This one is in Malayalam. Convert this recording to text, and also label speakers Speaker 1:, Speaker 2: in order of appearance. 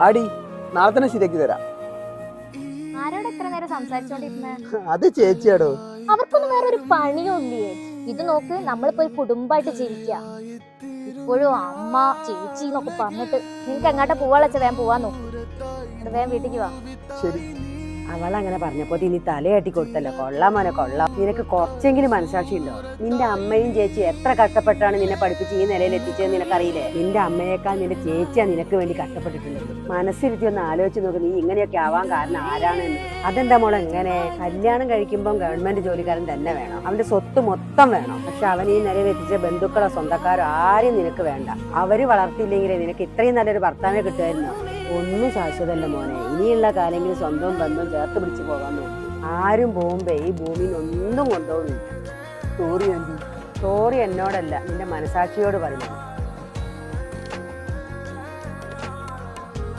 Speaker 1: ആടി നാളെ തന്നെ ശരിയാക്കി തരാം.
Speaker 2: ആരോട് എത്ര നേരം സംസാരിച്ചോണ്ടിരുന്നേ?
Speaker 1: അത് ചേച്ചിയാടോ.
Speaker 2: അവർക്കൊന്നും വേറെ ഒരു പണിയൊന്നില്ലേ? ഇത് നോക്ക്, നമ്മളിപ്പോ ഒരു കുടുംബമായിട്ട് ജീവിക്കുക. ഇപ്പോഴും അമ്മ ചേച്ചി എന്നൊക്കെ പറഞ്ഞിട്ട് നിനക്ക് എങ്ങാട്ട് പോവാളച്ച വേഗം പോവാൻ നോക്കും. വേഗം വീട്ടിക്ക് വാ.
Speaker 1: ശരി.
Speaker 3: അവളങ്ങനെ പറഞ്ഞപ്പോ ഇനി തലയാട്ടി കൊടുത്തല്ലോ. കൊള്ളാം മോനെ കൊള്ളാം. നിനക്ക് കുറച്ചെങ്കിലും മനസാക്ഷി ഉണ്ടോ? നിന്റെ അമ്മയും ചേച്ചി എത്ര കഷ്ടപ്പെട്ടാണ് നിന്നെ പഠിപ്പിച്ച് ഈ നിലയിൽ എത്തിച്ചതെന്ന് നിനക്കറിയില്ലേ? നിന്റെ അമ്മയേക്കാൾ നിന്റെ ചേച്ചിയാ നിനക്ക് വേണ്ടി കഷ്ടപ്പെട്ടിട്ടുള്ളത്. മനസ്സിരുത്തി ഒന്ന് ആലോചിച്ച് നോക്ക്, നീ ഇങ്ങനെയൊക്കെ ആവാൻ കാരണം ആരാണെന്ന്. അതെന്താ മോളെ എങ്ങനെ? കല്യാണം കഴിക്കുമ്പോൾ ഗവൺമെന്റ് ജോലിക്കാരൻ തന്നെ വേണം, അവന്റെ സ്വത്ത് മൊത്തം വേണം. പക്ഷെ അവൻ ഈ നിലയിൽ എത്തിച്ച ബന്ധുക്കളോ സ്വന്തക്കാരോ ആരും നിനക്ക് വേണ്ട. അവര് വളർത്തിയില്ലെങ്കിലേ നിനക്ക് ഇത്രയും നല്ലൊരു ഭർത്താവിനെ കിട്ടുമായിരുന്നോ? ഒന്നും ശാശ്വതമല്ല മോനെ. ഇനിയുള്ള കാലെങ്കിലും സ്വന്തം ബന്ധം ചേർത്ത് പിടിച്ച് പോകാൻ നോക്കും. ആരും പോകുമ്പോ ഈ ഭൂമിയിൽ ഒന്നും കൊണ്ടുപോകുന്നില്ല.
Speaker 1: Sorry aunty.
Speaker 3: സോറി എന്നോടല്ല, നിന്റെ മനസാക്ഷിയോട് പറഞ്ഞു.